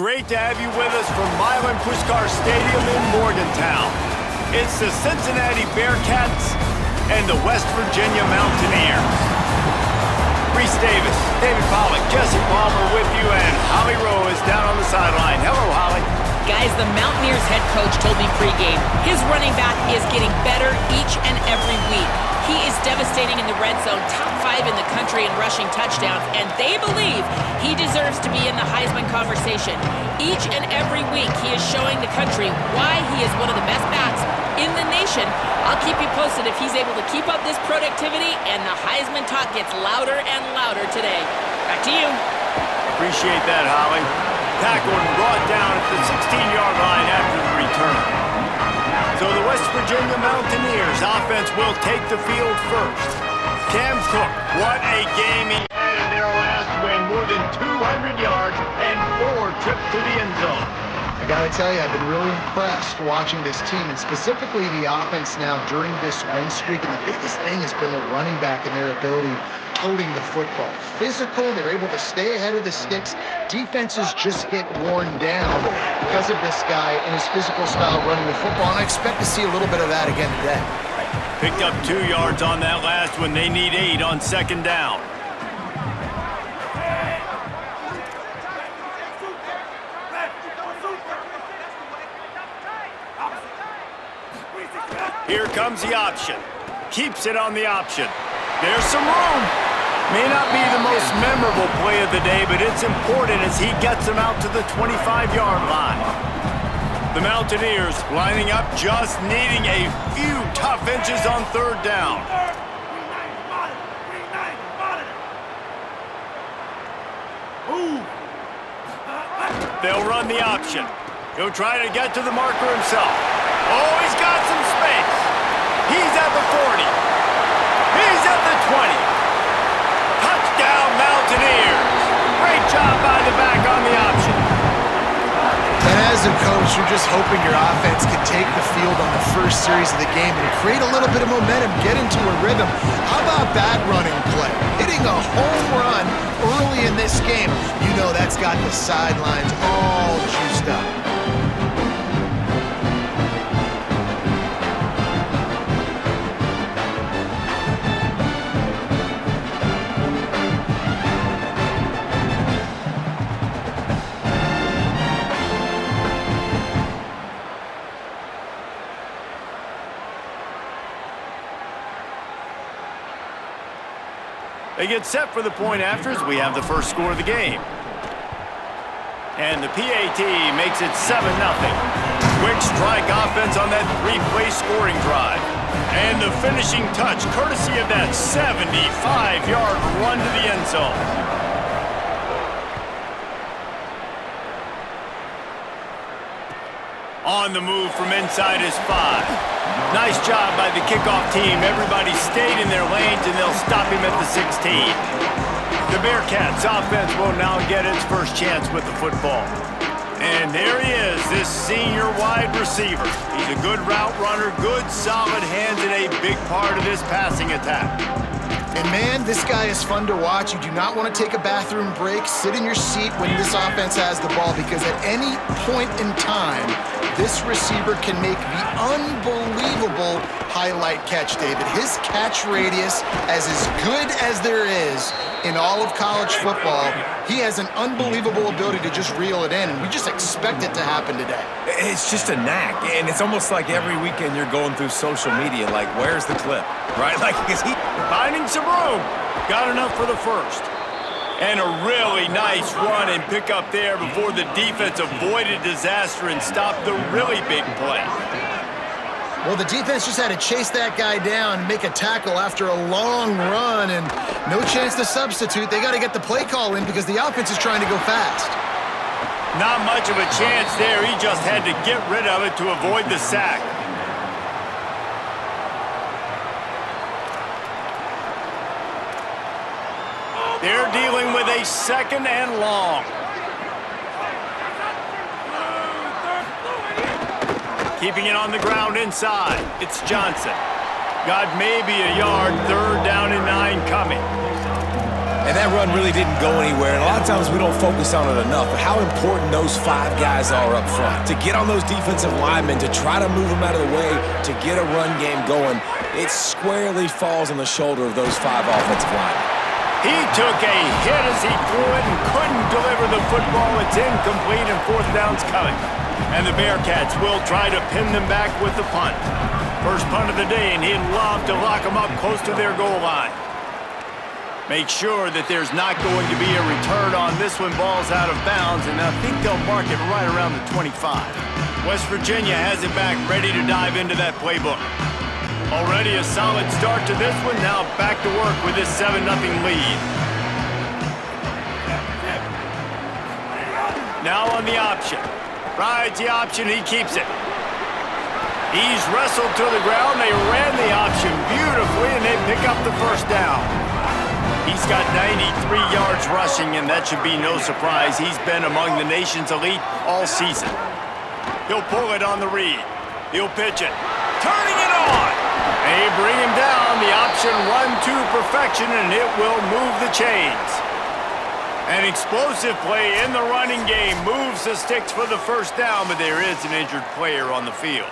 Great to have you with us from Milan Puskar Stadium in Morgantown. It's the Cincinnati Bearcats and the West Virginia Mountaineers. Reese Davis, David Pollack, Jesse Palmer with you, and Holly Rowe is down on the sideline. Hello, Holly. Guys, the Mountaineers head coach told me pregame his running back is getting better each and every week. He is devastating in the red zone, top 5 in the country in rushing touchdowns, and they believe he deserves to be in the Heisman conversation. Each and every week, he is showing the country why he is one of the best backs in the nation. I'll keep you posted if he's able to keep up this productivity, and the Heisman talk gets louder and louder today. Back to you. Appreciate that, Holly. Tackled and brought down at the 16-yard line after the return. So the West Virginia Mountaineers offense will take the field first. Cam Cook, what a game he had in their last win. More than 200 yards and 4 trips to the end zone. I gotta tell you, I've been really impressed watching this team, and specifically the offense now during this win streak. And the biggest thing has been the running back and their ability holding the football. Physical, they're able to stay ahead of the sticks. Defenses just get worn down because of this guy and his physical style running the football, and I expect to see a little bit of that again today. Picked up 2 yards on that last one. They need 8 on second down. Here comes the option. Keeps it on the option. There's some room. May not be the most memorable play of the day, but it's important as he gets them out to the 25-yard line. The Mountaineers lining up, just needing a few tough inches on third down. They'll run the option. He'll try to get to the marker himself. Oh, he's got some space. He's at the 40. He's at the 20. Touchdown, Mountaineers. Great job by the back on the option. And as a coach, you're just hoping your offense can take the field on the first series of the game and create a little bit of momentum, get into a rhythm. How about that running play? Hitting a home run early in this game. You know that's got the sidelines all juiced up. They get set for the point after as we have the first score of the game. And the PAT makes it 7-0. Quick strike offense on that 3-play scoring drive. And the finishing touch, courtesy of that 75-yard run to the end zone. On the move from inside his 5. Nice job by the kickoff team. Everybody stayed in their lanes, and they'll stop him at the 16. The Bearcats offense will now get its first chance with the football. And there he is, this senior wide receiver. He's a good route runner, good solid hands, and a big part of this passing attack. And man, this guy is fun to watch. You do not want to take a bathroom break. Sit in your seat when this offense has the ball, because at any point in time, this receiver can make the unbelievable highlight catch, David. His catch radius is as good as there is in all of college football. He has an unbelievable ability to just reel it in, and we just expect it to happen today. It's just a knack, and it's almost like every weekend you're going through social media, like, where's the clip, right? Like, is he finding some room? Got enough for the first. And a really nice run and pick up there before the defense avoided disaster and stopped the really big play. Well, the defense just had to chase that guy down and make a tackle after a long run, and no chance to substitute. They got to get the play call in because the offense is trying to go fast. Not much of a chance there. He just had to get rid of it to avoid the sack. They're dealing with a 2nd and long. Keeping it on the ground inside. It's Johnson. Got maybe a yard, 3rd down and 9 coming. And that run really didn't go anywhere, and a lot of times we don't focus on it enough, but how important those 5 guys are up front. To get on those defensive linemen, to try to move them out of the way, to get a run game going, it squarely falls on the shoulder of those 5 offensive linemen. He took a hit as he threw it and couldn't deliver the football. It's incomplete and 4th down's coming. And the Bearcats will try to pin them back with the punt. First punt of the day, and he'd love to lock them up close to their goal line. Make sure that there's not going to be a return on this one. Ball's out of bounds, and I think they'll mark it right around the 25. West Virginia has it back, ready to dive into that playbook. Already a solid start to this one. Now back to work with this 7-0 lead. Now on the option. Rides the option, he keeps it. He's wrestled to the ground. They ran the option beautifully, and they pick up the first down. He's got 93 yards rushing, and that should be no surprise. He's been among the nation's elite all season. He'll pull it on the read. He'll pitch it. Turning it on! They bring him down. The option run to perfection, and it will move the chains. An explosive play in the running game moves the sticks for the first down, but there is an injured player on the field.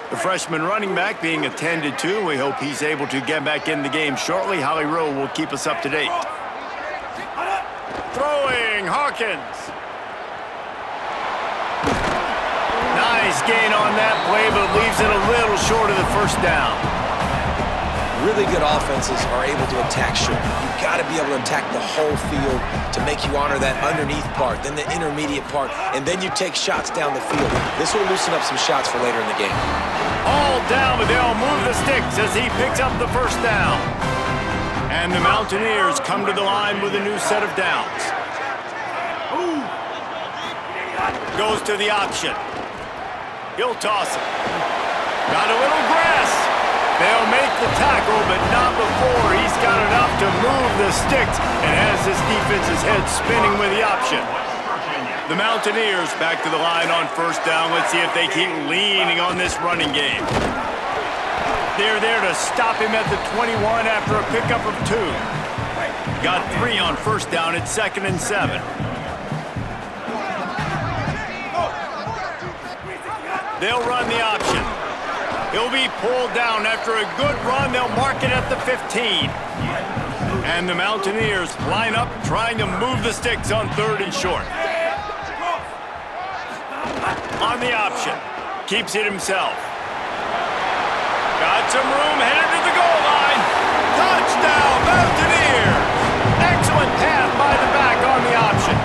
The freshman running back being attended to. We hope he's able to get back in the game shortly. Holly Rowe will keep us up to date. Throwing, Hawkins. Nice gain on that play, but leaves it a little short of the first down. Really good offenses are able to attack short. You've got to be able to attack the whole field to make you honor that underneath part, then the intermediate part, and then you take shots down the field. This will loosen up some shots for later in the game. All down, but they'll move the sticks as he picks up the first down. And the Mountaineers come to the line with a new set of downs. Goes to the option. He'll toss it. Got a little grass. They'll make the tackle, but not before he's got enough to move the sticks and has this defense's head spinning with the option. The Mountaineers back to the line on first down. Let's see if they keep leaning on this running game. They're there to stop him at the 21 after a pickup of 2. Got 3 on first down at 2nd and 7. They'll run the option. He'll be pulled down after a good run. They'll mark it at the 15. And the Mountaineers line up trying to move the sticks on 3rd and short. On the option. Keeps it himself. Got some room, headed to the goal line. Touchdown, Mountaineers! Excellent pass by the back on the option.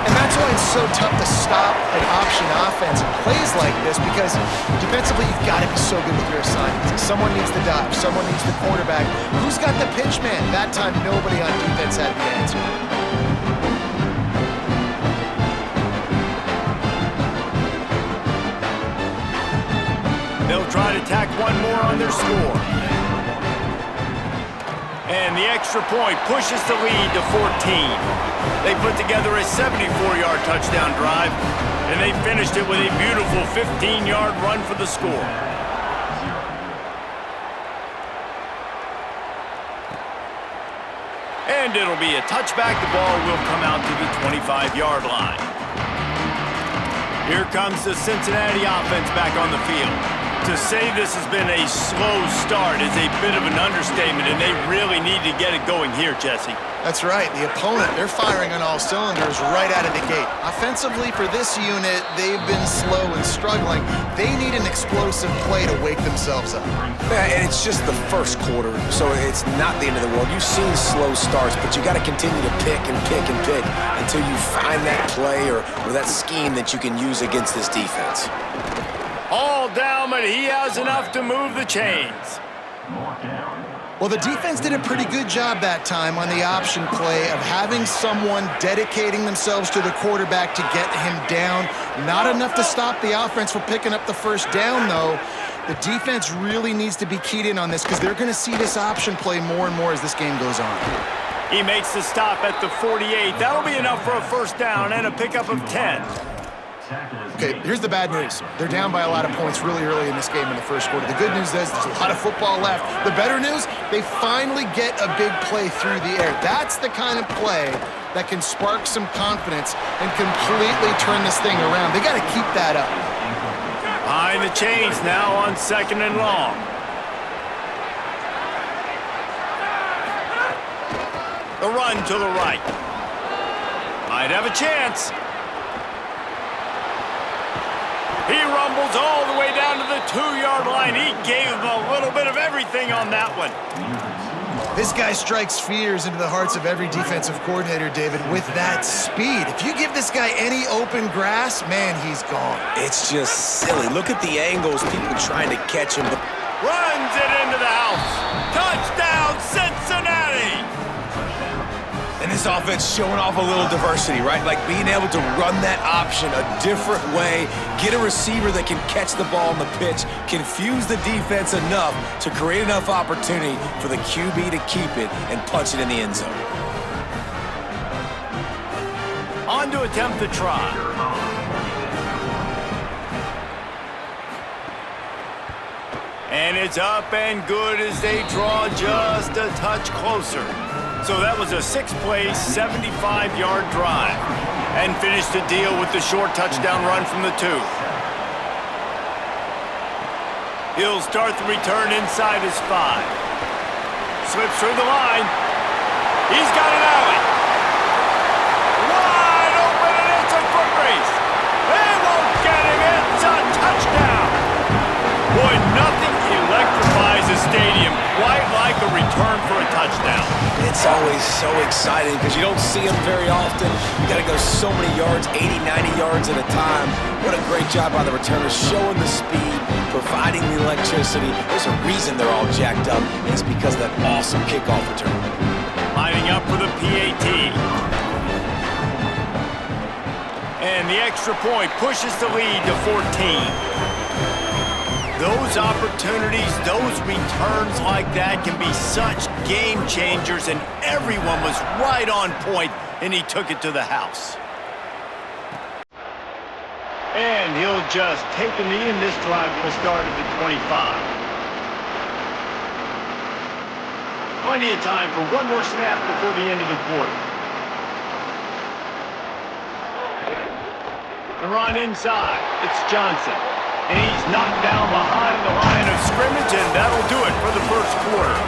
And that's why it's so tough to stop an option offense in plays like this, because defensively you've got to be so good with your assignments. Someone needs the dive, someone needs the quarterback. Who's got the pitch man? That time nobody on defense had the answer. They'll try to tack one more on their score. And the extra point pushes the lead to 14. They put together a 74-yard touchdown drive, and they finished it with a beautiful 15-yard run for the score. And it'll be a touchback. The ball will come out to the 25-yard line. Here comes the Cincinnati offense back on the field. To say this has been a slow start is a bit of an understatement, and they really need to get it going here, Jesse. That's right. The opponent, they're firing on all cylinders right out of the gate. Offensively, for this unit, they've been slow and struggling. They need an explosive play to wake themselves up. Yeah, and it's just the first quarter, so it's not the end of the world. You've seen slow starts, but you got to continue to pick and pick and pick until you find that play or that scheme that you can use against this defense. All down, but he has enough to move the chains. Well, the defense did a pretty good job that time on the option play of having someone dedicating themselves to the quarterback to get him down. Not enough to stop the offense from picking up the first down, though. The defense really needs to be keyed in on this because they're going to see this option play more and more as this game goes on. He makes the stop at the 48. That'll be enough for a first down and a pickup of 10. Okay, here's the bad news. They're down by a lot of points really early in this game in the first quarter. The good news is there's a lot of football left. The better news, they finally get a big play through the air. That's the kind of play that can spark some confidence and completely turn this thing around. They got to keep that up. Behind the chains now on 2nd and long. The run to the right. Might have a chance. He rumbles all the way down to the 2-yard line. He gave him a little bit of everything on that one. This guy strikes fears into the hearts of every defensive coordinator, David, with that speed. If you give this guy any open grass, man, he's gone. It's just silly. Look at the angles, people trying to catch him. Runs it into the house. Touchdown, Cincinnati! And this offense showing off a little diversity, right? Like being able to run that option a different way, get a receiver that can catch the ball on the pitch, confuse the defense enough to create enough opportunity for the QB to keep it and punch it in the end zone. On to attempt the try. And it's up and good as they draw just a touch closer. So that was a 6-play, 75-yard drive. And finished the deal with the short touchdown run from the 2. He'll start the return inside his 5. Slips through the line. He's got an alley. Wide open, and it's a foot race. They won't get him. It's a touchdown. Boy, nothing electrifies a stadium quite like a return for a touchdown. It's always so exciting because you don't see them very often. You got to go so many yards, 80, 90 yards at a time. What a great job by the returners, showing the speed, providing the electricity. There's a reason they're all jacked up, and it's because of that awesome kickoff return. Lining up for the PAT. And the extra point pushes the lead to 14. Those opportunities, those returns like that can be such game changers, and everyone was right on point, and he took it to the house. And he'll just take a knee, and this drive will start at the 25. Plenty of time for one more snap before the end of the quarter. The run inside. It's Johnson. And he's knocked down behind the line of scrimmage, and that'll do it for the first quarter.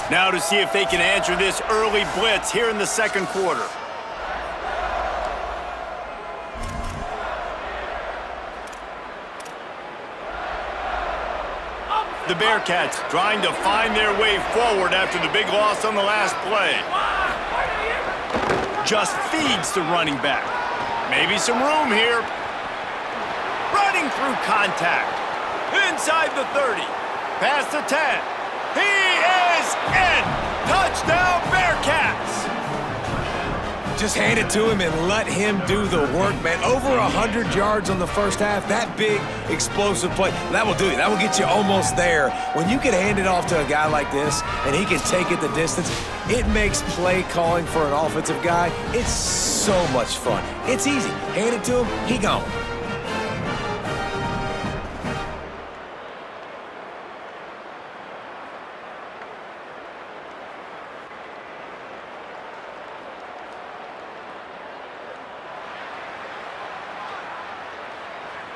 Now to see if they can answer this early blitz here in the second quarter. The Bearcats trying to find their way forward after the big loss on the last play. Just feeds the running back. Maybe some room here. Running through contact. Inside the 30. Past the 10. He is in! Touchdown, Bearcats! Just hand it to him and let him do the work, man. Over 100 yards on the first half. That big, explosive play, that will do it. That will get you almost there. When you can hand it off to a guy like this and he can take it the distance, it makes play calling for an offensive guy, it's so much fun. It's easy. Hand it to him, he gone.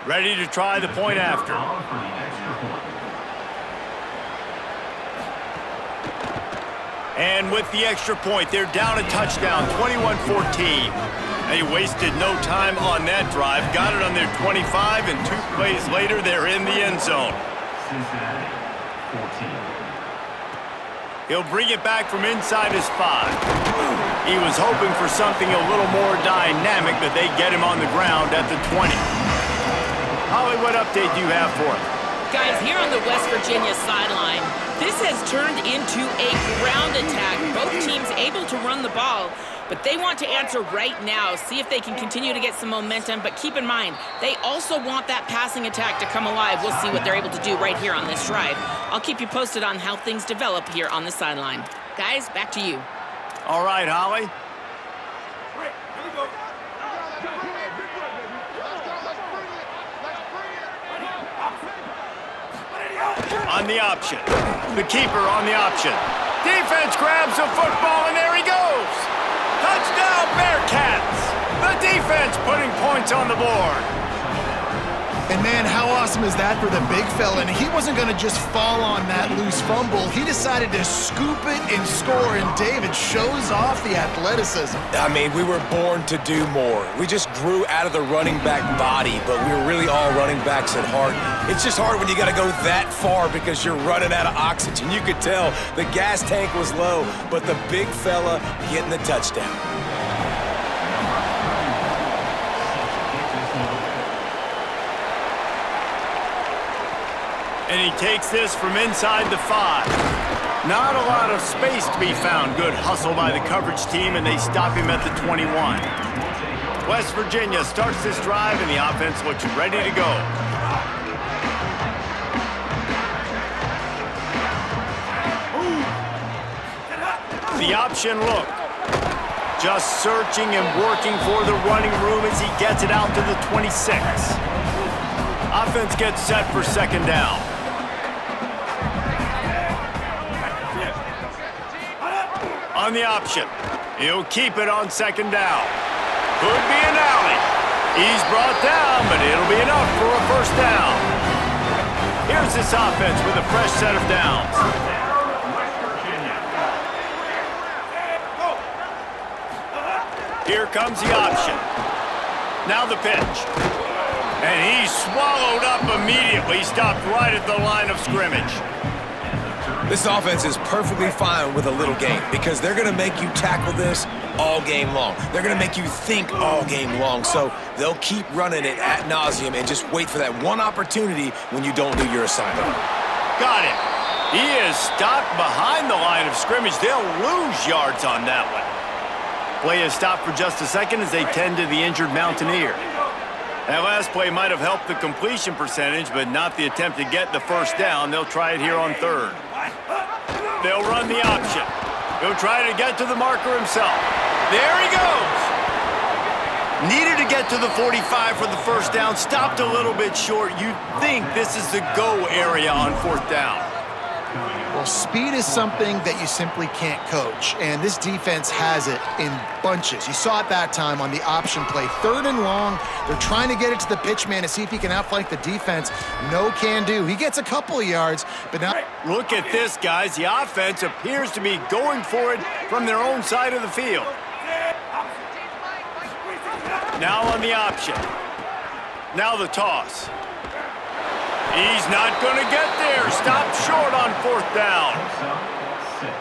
Ready to try the point after. And with the extra point, they're down a touchdown, 21-14. They wasted no time on that drive. Got it on their 25, and 2 plays later, they're in the end zone. Cincinnati, 14. He'll bring it back from inside his 5. He was hoping for something a little more dynamic, but they get him on the ground at the 20. Holly, what update do you have for him? Guys, here on the West Virginia sideline, this has turned into a ground attack. Both teams able to run the ball. But they want to answer right now, see if they can continue to get some momentum. But keep in mind, they also want that passing attack to come alive. We'll see what they're able to do right here on this drive. I'll keep you posted on how things develop here on the sideline. Guys, back to you. All right, Holly. On the option. The keeper on the option. Defense grabs the football, and there he goes. Touchdown, Bearcats. The defense putting points on the board. And man, how awesome is that for the big fella? And he wasn't going to just fall on that loose fumble. He decided to scoop it and score, and David shows off the athleticism. I mean, we were born to do more. We just grew out of the running back body, but we were really all running backs at heart. It's just hard when you got to go that far because you're running out of oxygen. You could tell the gas tank was low, but the big fella getting the touchdown. And he takes this from inside the 5. Not a lot of space to be found. Good hustle by the coverage team, and they stop him at the 21. West Virginia starts this drive, and the offense looks ready to go. The option look. Just searching and working for the running room as he gets it out to the 26. Offense gets set for second down. On the option. He'll keep it on second down. Could be an alley. He's brought down, but it'll be enough for a first down. Here's this offense with a fresh set of downs. Here comes the option. Now the pitch. And he's swallowed up immediately, stopped right at the line of scrimmage. This offense is perfectly fine with a little game because they're going to make you tackle this all game long. They're going to make you think all game long, so they'll keep running it ad nauseum and just wait for that one opportunity when you don't do your assignment. Got it. He is stopped behind the line of scrimmage. They'll lose yards on that one. Play is stopped for just a second as they tend to the injured Mountaineer. That last play might have helped the completion percentage, but not the attempt to get the first down. They'll try it here on third. They'll run the option. He'll try to get to the marker himself. There he goes. Needed to get to the 45 for the first down. Stopped a little bit short. You'd think this is the go area on fourth down. Well, speed is something that you simply can't coach, and this defense has it in bunches. You saw it that time on the option play. Third and long, they're trying to get it to the pitch man to see if he can outflank the defense. No can do. He gets a couple of yards, but now... Look at this, guys. The offense appears to be going for it from their own side of the field. Now on the option. Now the toss. He's not going to get there. Stopped short on fourth down.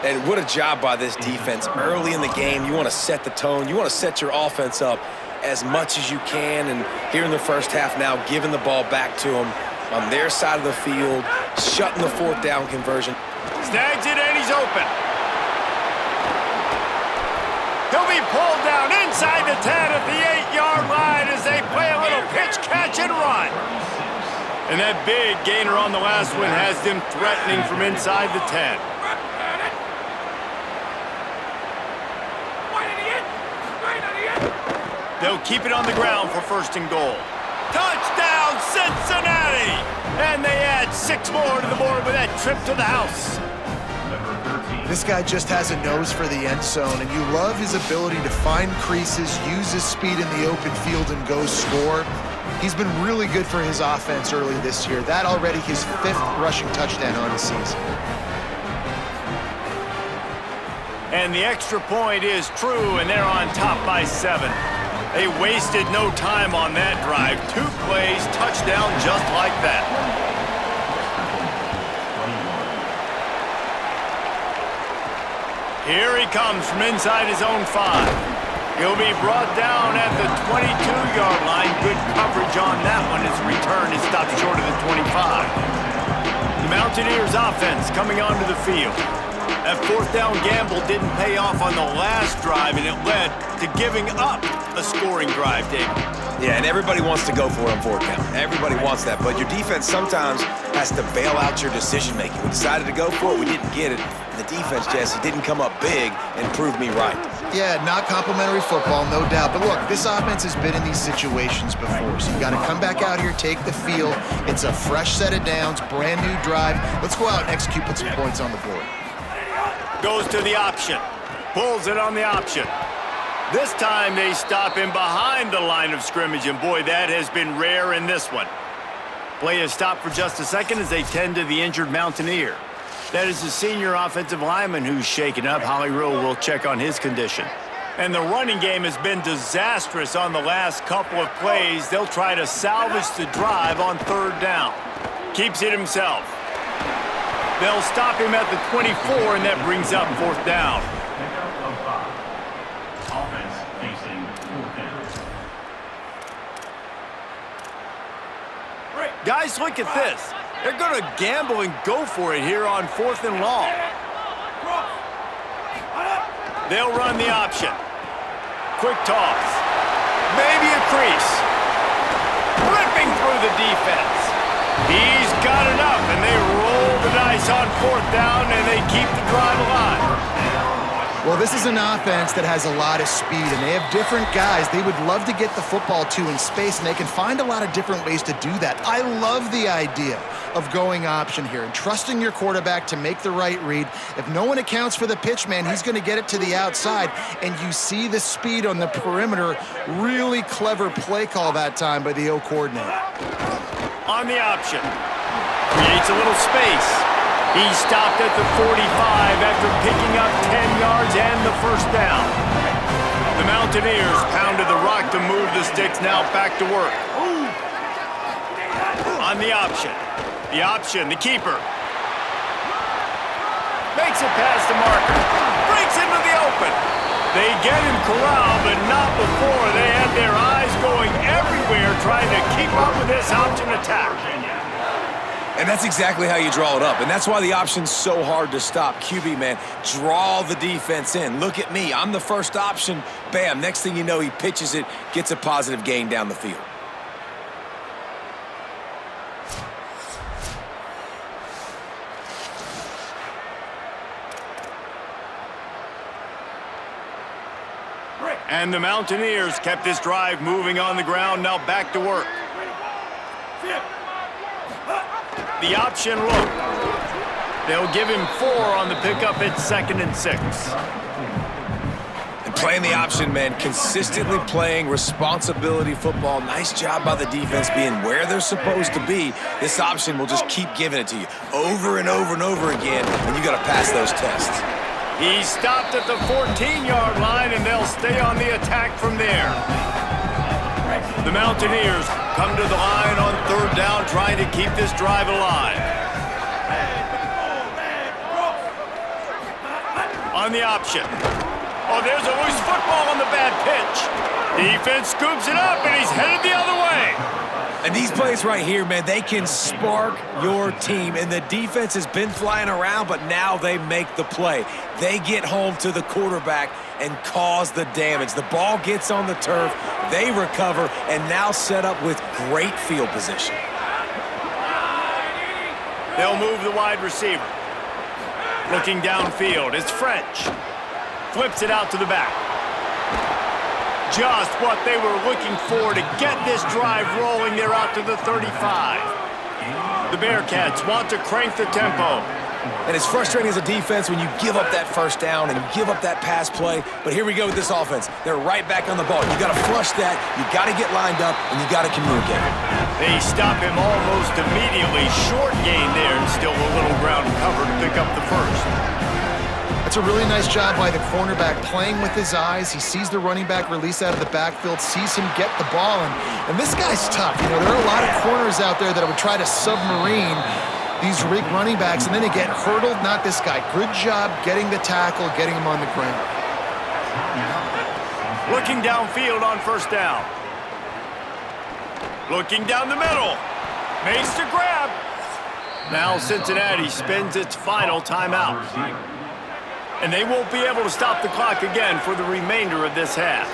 And what a job by this defense. Early in the game, you want to set the tone. You want to set your offense up as much as you can. And here in the first half now, giving the ball back to them on their side of the field, shutting the fourth down conversion. Snags it, and he's open. He'll be pulled down inside the 10 at the 8-yard line as they play a little pitch, catch, and run. And that big gainer on the last one has them threatening from inside the 10. They'll keep it on the ground for first and goal. Touchdown, Cincinnati! And they add 6 more to the board with that trip to the house. This guy just has a nose for the end zone, and you love his ability to find creases, use his speed in the open field, and go score. He's been really good for his offense early this year. That already his 5th rushing touchdown on the season. And the extra point is true, and they're on top by 7. They wasted no time on that drive. 2 plays, touchdown just like that. Here he comes from inside his own 5. He'll be brought down at the 22-yard line. Good coverage on that one. His return is stopped short of the 25. The Mountaineers offense coming onto the field. That fourth down gamble didn't pay off on the last drive, and it led to giving up a scoring drive, David. Yeah, and everybody wants to go for it on fourth down. Everybody wants that, but your defense sometimes has to bail out your decision-making. We decided to go for it. We didn't get it. The defense, Jesse, didn't come up big and prove me right. Yeah, not complimentary football, no doubt. But look, this offense has been in these situations before, so you got to come back out here, take the field. It's a fresh set of downs, brand new drive. Let's go out and execute, put some points on the board. Goes to the option. Pulls it on the option. This time they stop him behind the line of scrimmage, and boy, that has been rare in this one. Play is stopped for just a second as they tend to the injured Mountaineer. That is the senior offensive lineman who's shaken up. Holly Rowe will check on his condition. And the running game has been disastrous on the last couple of plays. They'll try to salvage the drive on third down. Keeps it himself. They'll stop him at the 24, and that brings up fourth down. Pickup of 5. Offense facing fourth down. Guys, look at this. They're going to gamble and go for it here on 4th and long. They'll run the option. Quick toss. Maybe a crease. Ripping through the defense. He's got it up, and they roll the dice on 4th down, and they keep the drive alive. Well, this is an offense that has a lot of speed, and they have different guys they would love to get the football to in space, and they can find a lot of different ways to do that. I love the idea of going option here and trusting your quarterback to make the right read. If no one accounts for the pitch, man, he's going to get it to the outside, and you see the speed on the perimeter. Really clever play call that time by the O coordinator. On the option. Creates a little space. He stopped at the 45 after picking up 10 yards and the first down. The Mountaineers pounded the rock to move the sticks, now back to work. On the option. The option, the keeper. Makes it past the marker. Breaks into the open. They get him corralled, but not before. They had their eyes going everywhere trying to keep up with this option attack. And that's exactly how you draw it up. And that's why the option's so hard to stop. QB, man, draw the defense in. Look at me. I'm the first option. Bam. Next thing you know, he pitches it, gets a positive gain down the field. And the Mountaineers kept this drive moving on the ground, now back to work. The option look. They'll give him 4 on the pickup at 2nd and 6. And playing the option, man, consistently playing responsibility football. Nice job by the defense being where they're supposed to be. This option will just keep giving it to you over and over and over again, and you got to pass those tests. He stopped at the 14-yard line, and they'll stay on the attack from there. The Mountaineers come to the line on third down, trying to keep this drive alive. On the option. Oh, there's a loose football on the bad pitch. Defense scoops it up, and he's headed the other way. And these plays right here, man, they can spark your team. And the defense has been flying around, but now they make the play. They get home to the quarterback and cause the damage. The ball gets on the turf, they recover, and now set up with great field position. They'll move the wide receiver. Looking downfield, it's French. Flips it out to the back. Just what they were looking for to get this drive rolling. They're out to the 35. The Bearcats want to crank the tempo. And it's frustrating as a defense when you give up that first down and you give up that pass play. But here we go with this offense. They're right back on the ball. You got to flush that. You got to get lined up, and you got to communicate. They stop him almost immediately. Short gain there, and still a little ground cover to pick up the first. That's a really nice job by the cornerback playing with his eyes. He sees the running back release out of the backfield, sees him get the ball, and this guy's tough. You know, there are a lot of corners out there that would try to submarine these running backs, and then they get hurdled. Not this guy. Good job getting the tackle, getting him on the ground. Looking downfield on first down. Looking down the middle. Makes the grab. Now Cincinnati spends its final timeout. And they won't be able to stop the clock again for the remainder of this half.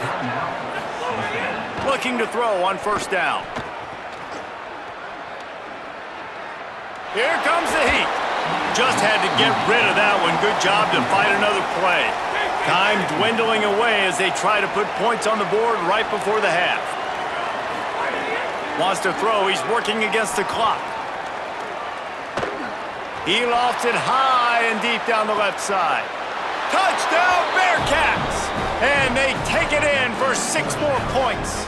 Looking to throw on first down. Here comes the heat. Just had to get rid of that one. Good job to fight another play. Time dwindling away as they try to put points on the board right before the half. Wants to throw. He's working against the clock. He lofts it high and deep down the left side. Touchdown, Bearcats! And they take it in for 6 more points.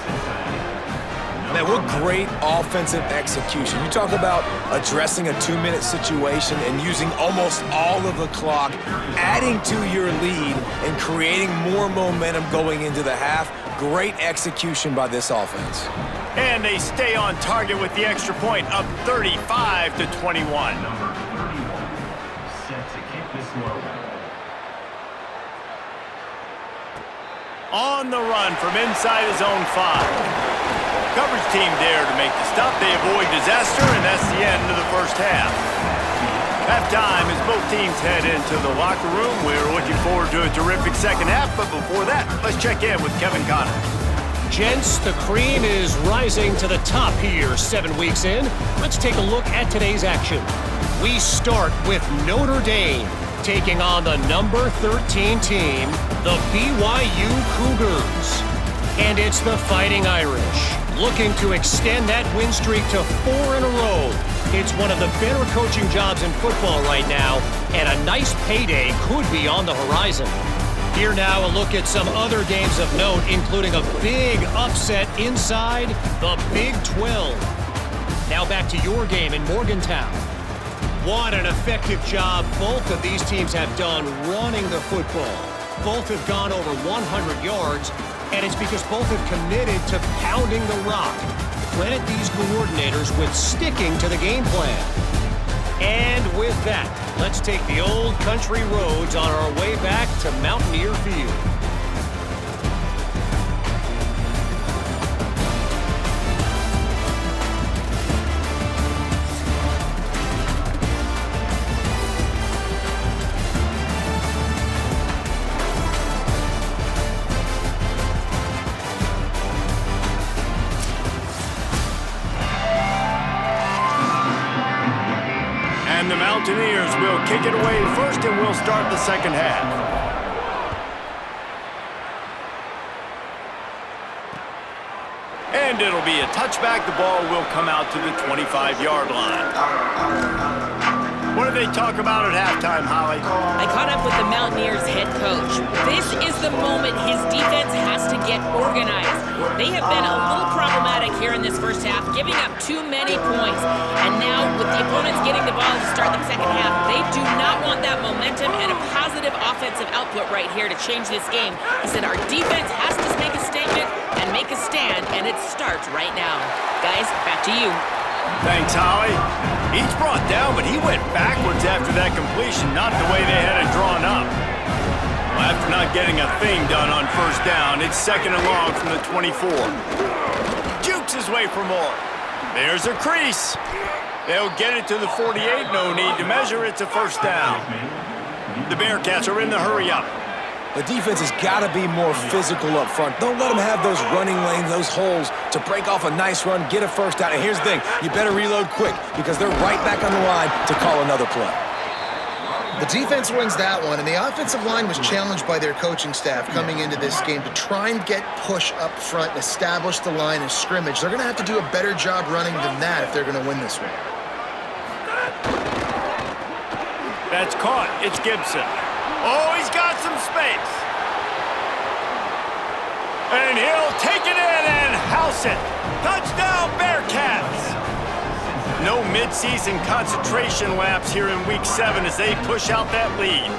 Man, what great offensive execution. You talk about addressing a 2-minute situation and using almost all of the clock, adding to your lead and creating more momentum going into the half. Great execution by this offense. And they stay on target with the extra point, up 35-21. Number 31, set to kick this one. On the run from inside his own 5. Coverage team there to make the stop. They avoid disaster, and that's the end of the first half. Halftime as both teams head into the locker room. We're looking forward to a terrific second half, but before that, let's check in with Kevin Connor. Gents, the cream is rising to the top here 7 weeks in. Let's take a look at today's action. We start with Notre Dame taking on the number 13 team, the BYU Cougars. And it's the Fighting Irish, looking to extend that win streak to 4 in a row. It's one of the better coaching jobs in football right now, and a nice payday could be on the horizon. Here now, a look at some other games of note, including a big upset inside the Big 12. Now back to your game in Morgantown. What an effective job both of these teams have done running the football. Both have gone over 100 yards, and it's because both have committed to pounding the rock. Credit these coordinators with sticking to the game plan. And with that, let's take the old country roads on our way back to Mountaineer Field. And the Mountaineers will kick it away first, and we'll start the second half. And it'll be a touchback. The ball will come out to the 25-yard line. What do they talk about at halftime, Holly? I caught up with the Mountaineers head coach. This is the moment his defense has to get organized. They have been a little problematic here in this first half, giving up too many points. And now, with the opponents getting the ball to start the second half, they do not want that momentum and a positive offensive output right here to change this game. He said our defense has to make a statement and make a stand, and it starts right now. Guys, back to you. Thanks, Holly. Each brought down, but he went backwards after that completion, not the way they had it drawn up. Well, after not getting a thing done on first down, it's second and long from the 24. Jukes his way for more. There's a crease. They'll get it to the 48. No need to measure. It's a first down. The Bearcats are in the hurry-up. The defense has got to be more physical up front. Don't let them have those running lanes, those holes to break off a nice run, get a first down. And here's the thing, you better reload quick because they're right back on the line to call another play. The defense wins that one, and the offensive line was challenged by their coaching staff coming into this game to try and get push up front and establish the line of scrimmage. They're going to have to do a better job running than that if they're going to win this one. That's caught. It's Gibson. Oh, he's got some space. And he'll take it in and house it. Touchdown, Bearcats. No midseason concentration laps here in Week 7 as they push out that lead.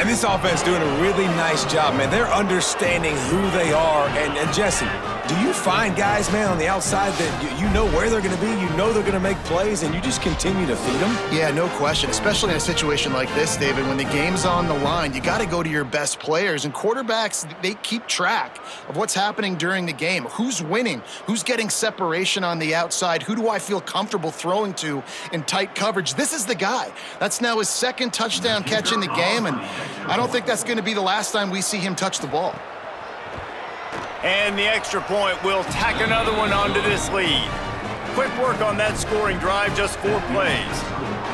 And this offense doing a really nice job, man. They're understanding who they are. And Jesse, Do you find guys, man, on the outside that you know where they're going to be, you know they're going to make plays, and you just continue to feed them? Yeah, no question, especially in a situation like this, David. When the game's on the line, you got to go to your best players, and quarterbacks, they keep track of what's happening during the game. Who's winning? Who's getting separation on the outside? Who do I feel comfortable throwing to in tight coverage? This is the guy. That's now his second touchdown catch in the game, and I don't think that's going to be the last time we see him touch the ball. And the extra point will tack another one onto this lead. Quick work on that scoring drive, just 4 plays.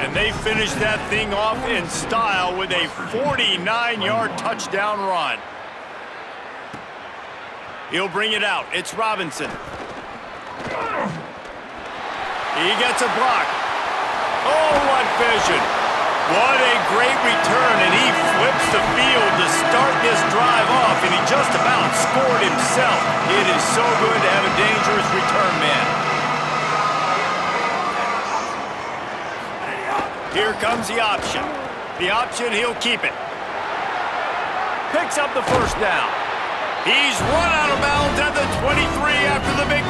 And they finished that thing off in style with a 49-yard touchdown run. He'll bring it out. It's Robinson. He gets a block. Oh, what vision. What a great return, and he flips the field to start this drive off, and he just about scored himself. It is so good to have a dangerous return man. Here comes the option. The option, he'll keep it. Picks up the first down. He's run out of bounds at the 23 after the big...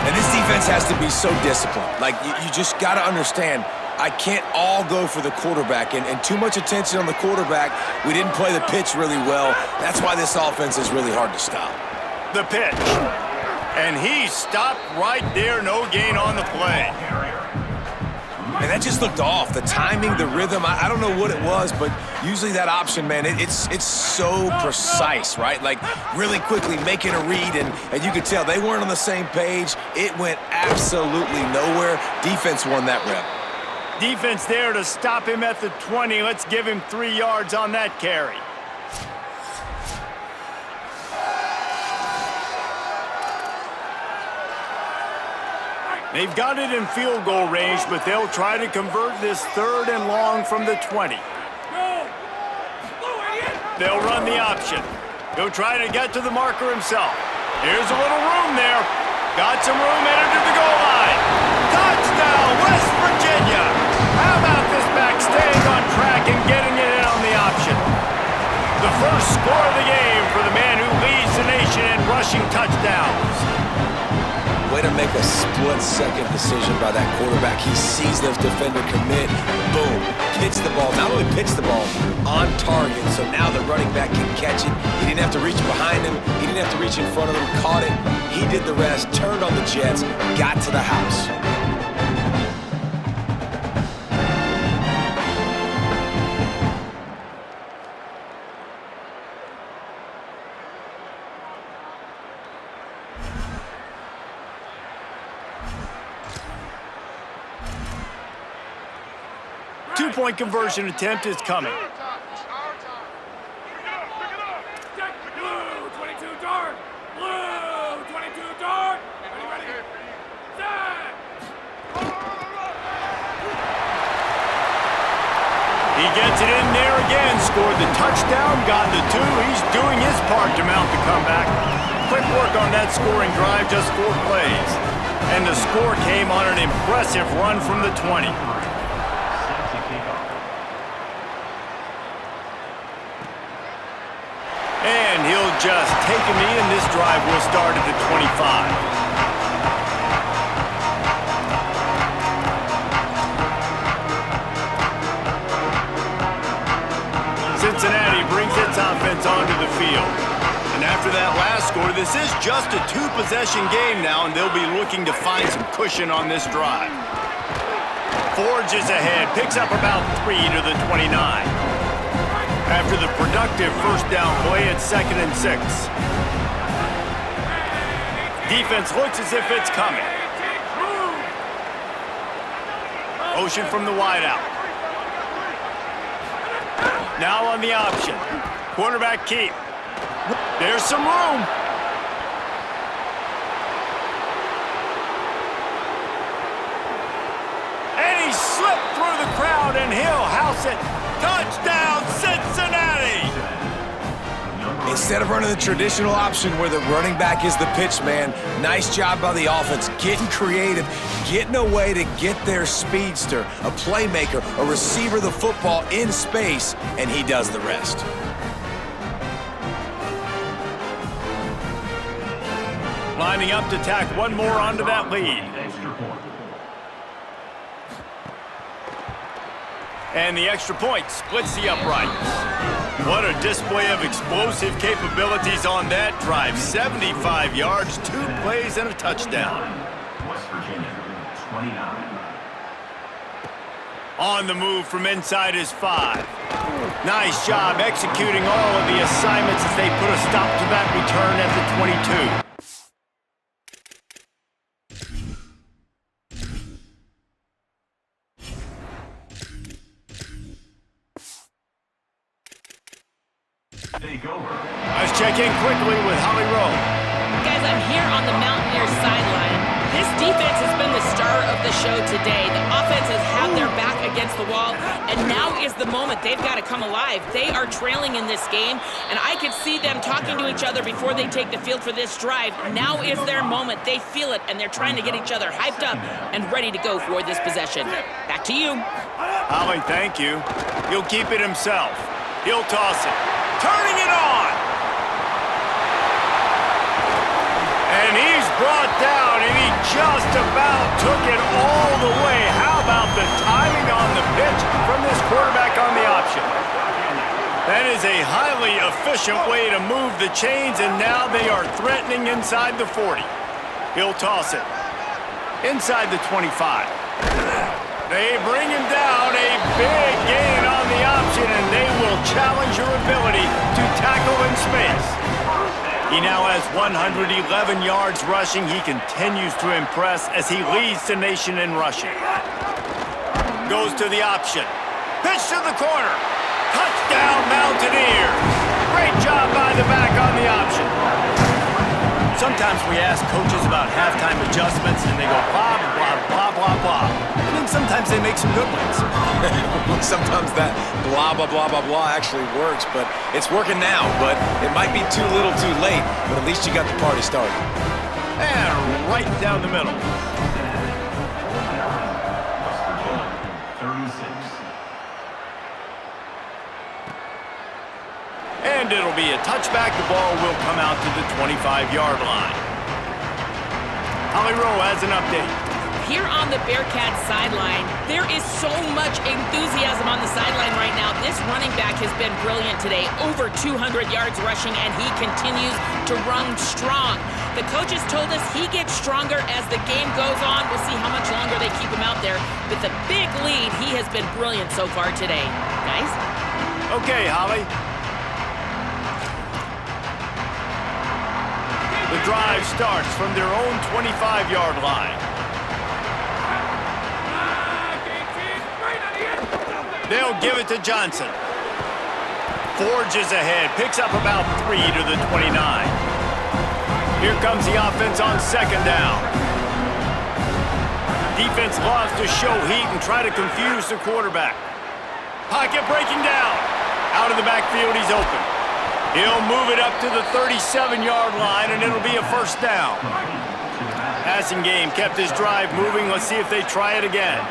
And this defense has to be so disciplined. Like, you just got to understand, I can't all go for the quarterback. And too much attention on the quarterback. We didn't play the pitch really well. That's why this offense is really hard to stop. The pitch. And he stopped right there. No gain on the play. And that just looked off. The timing, the rhythm, I don't know what it was, but usually that option, man, it's so precise, right? Like, really quickly making a read, and you could tell they weren't on the same page. It went absolutely nowhere. Defense won that rep. Defense there to stop him at the 20. Let's give him 3 yards on that carry. They've got it in field goal range, but they'll try to convert this 3rd and long from the 20. They'll run the option. He'll try to get to the marker himself. Here's a little room there. Got some room headed to the goal line. Touchdown, West Virginia. How about this back staying on track and getting it in on the option? The first score of the game for the man who leads the nation in rushing touchdowns. Way to make a split-second decision by that quarterback. He sees the defender commit. Boom. Pitch the ball. Not only pitch the ball, on target. So now the running back can catch it. He didn't have to reach behind him. He didn't have to reach in front of him. Caught it. He did the rest. Turned on the Jets. Got to the house. 2-point conversion attempt is coming. He gets it in there again, scored the touchdown, got the 2. He's doing his part to mount the comeback. Quick work on that scoring drive, just 4 plays. And the score came on an impressive run from the 20. And he'll just take a knee, and this drive will start at the 25. Cincinnati brings its offense onto the field. And after that last score, this is just a 2-possession game now, and they'll be looking to find some cushion on this drive. Forges ahead, picks up about 3 to the 29. After the productive first down play, it's 2nd and 6. Defense looks as if it's coming. Motion from the wideout. Now on the option. Quarterback keep. There's some room. And he slipped through for the crowd, and he'll house it. Touchdown, Cincinnati! Instead of running the traditional option where the running back is the pitch man, nice job by the offense, getting creative, getting a way to get their speedster, a playmaker, a receiver the football in space, and he does the rest. Lining up to tack one more onto that lead. And the extra point splits the uprights. What a display of explosive capabilities on that drive. 75 yards, 2 plays, and a touchdown. West Virginia, 29. On the move from inside his 5. Nice job executing all of the assignments as they put a stop to that return at the 22. Let's check in quickly with Holly Rowe. Guys, I'm here on the Mountaineers sideline. This defense has been the star of the show today. The offense has had their back against the wall, and now is the moment they've got to come alive. They are trailing in this game, and I could see them talking to each other before they take the field for this drive. Now is their moment. They feel it, and they're trying to get each other hyped up and ready to go for this possession. Back to you. Holly, thank you. He'll keep it himself. He'll toss it. Turning it on! And he's brought down, and he just about took it all the way. How about the timing on the pitch from this quarterback on the option? That is a highly efficient way to move the chains, and now they are threatening inside the 40. He'll toss it. Inside the 25. They bring him down, a big gain on the option, and they will challenge your ability to tackle in space. He now has 111 yards rushing. He continues to impress as he leads the nation in rushing. Goes to the option. Pitch to the corner. Touchdown, Mountaineers. Great job by the back on the option. Sometimes we ask coaches about halftime adjustments, and they go blah, blah, blah, blah, blah. And then sometimes they make some good ones. Sometimes that blah, blah, blah, blah, blah actually works, but it's working now. But it might be too little too late, but at least you got the party started. And right down the middle. West Virginia, 36. And it'll be a touchback. The ball will come out to the 25-yard line. Holly Rowe has an update. Here on the Bearcats sideline, there is so much enthusiasm on the sideline right now. This running back has been brilliant today. Over 200 yards rushing, and he continues to run strong. The coaches told us he gets stronger as the game goes on. We'll see how much longer they keep him out there. With a big lead, he has been brilliant so far today. Guys? Okay, Holly. The drive starts from their own 25-yard line. They'll give it to Johnson. Forges ahead, picks up about 3 to the 29. Here comes the offense on second down. Defense loves to show heat and try to confuse the quarterback. Pocket breaking down. Out of the backfield, he's open. He'll move it up to the 37-yard line, and it'll be a first down. Passing game kept his drive moving. Let's see if they try it again.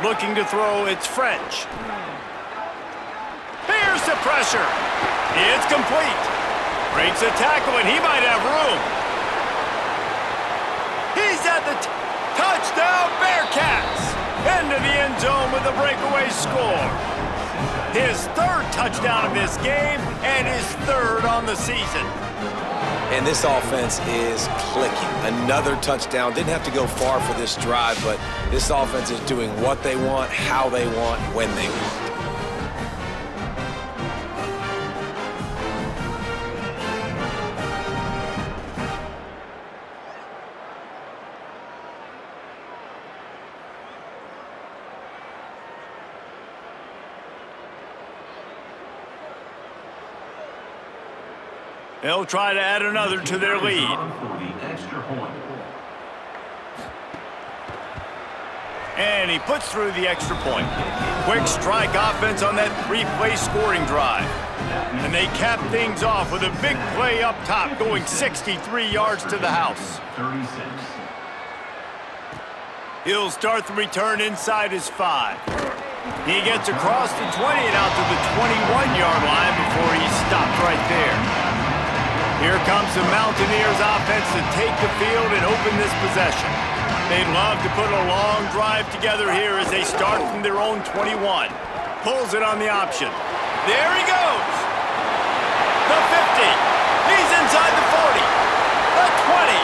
Looking to throw, it's French. Here's the pressure. It's complete. Breaks a tackle, and he might have room. He's at the touchdown, Bearcats. Into the end zone with a breakaway score. His 3rd touchdown of this game and his 3rd on the season. And this offense is clicking. Another touchdown. Didn't have to go far for this drive, but this offense is doing what they want, how they want, when they want. They'll try to add another to their lead. And he puts through the extra point. Quick strike offense on that 3-play scoring drive. And they cap things off with a big play up top, going 63 yards to the house. 36. He'll start the return inside his 5. He gets across the 20 and out to the 21-yard line before he's stopped right there. Here comes the Mountaineers offense to take the field and open this possession. They'd love to put a long drive together here as they start from their own 21. Pulls it on the option. There he goes. The 50. He's inside the 40. The 20.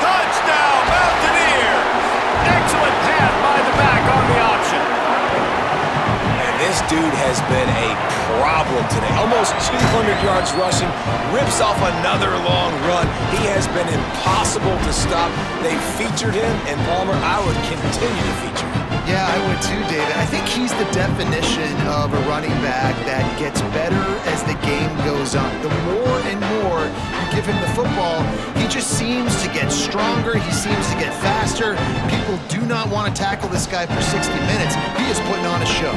Touchdown, Mountaineers. Excellent pass by the back on the option. And this dude has been a problem today. Almost 200 yards rushing, rips off another long run. He has been impossible to stop. They featured him, and Palmer, I would continue to feature him. Yeah, I would too, David. I think he's the definition of a running back that gets better as the game goes on. The more and more you give him the football, he just seems to get stronger. He seems to get faster. People do not want to tackle this guy for 60 minutes. He is putting on a show.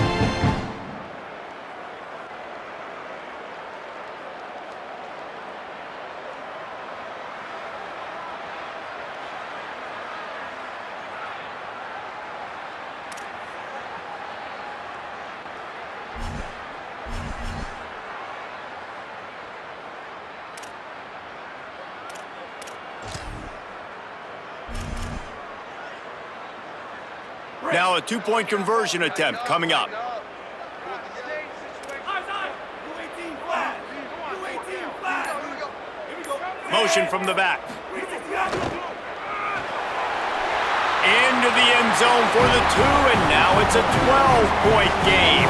Now a 2-point conversion attempt coming up. Motion from the back. Into the end zone for the 2, and now it's a 12-point game.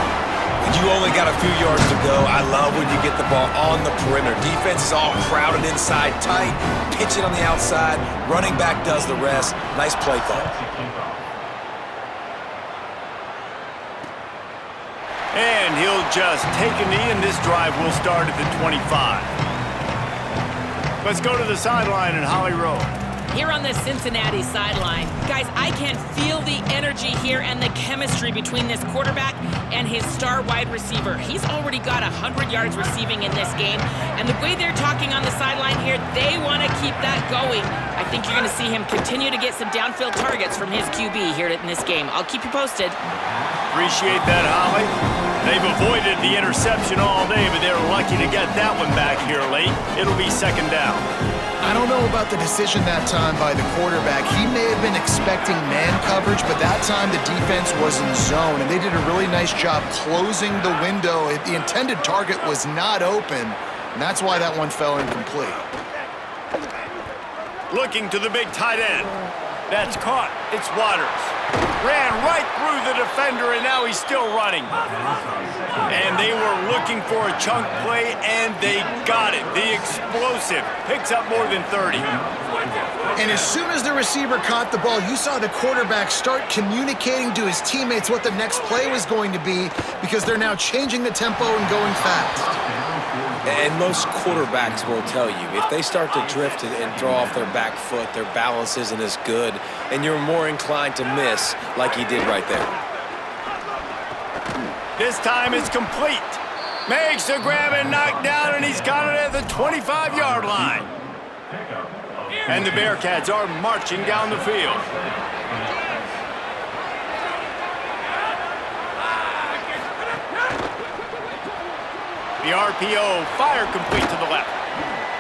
When you only got a few yards to go, I love when you get the ball on the perimeter. Defense is all crowded inside, tight, pitch it on the outside. Running back does the rest. Nice play call. And he'll just take a knee, and this drive will start at the 25. Let's go to the sideline in Holly Rowe. Here on the Cincinnati sideline, guys, I can feel the energy here and the chemistry between this quarterback and his star wide receiver. He's already got 100 yards receiving in this game, and the way they're talking on the sideline here, they want to keep that going. I think you're going to see him continue to get some downfield targets from his QB here in this game. I'll keep you posted. Appreciate that, Holly. They've avoided the interception all day, but they're lucky to get that one back here late. It'll be second down. I don't know about the decision that time by the quarterback. He may have been expecting man coverage, but that time the defense was in zone, and they did a really nice job closing the window. The intended target was not open, and that's why that one fell incomplete. Looking to the big tight end. That's caught. It's Waters. Ran right through the defender, and now he's still running. And they were looking for a chunk play, and they got it. The explosive picks up more than 30. And as soon as the receiver caught the ball, you saw the quarterback start communicating to his teammates what the next play was going to be, because they're now changing the tempo and going fast. And most quarterbacks will tell you, if they start to drift and throw off their back foot, their balance isn't as good, and you're more inclined to miss like he did right there. This time it's complete. Makes the grab and knock down, and he's got it at the 25-yard line. And the Bearcats are marching down the field. The RPO, fire complete to the left.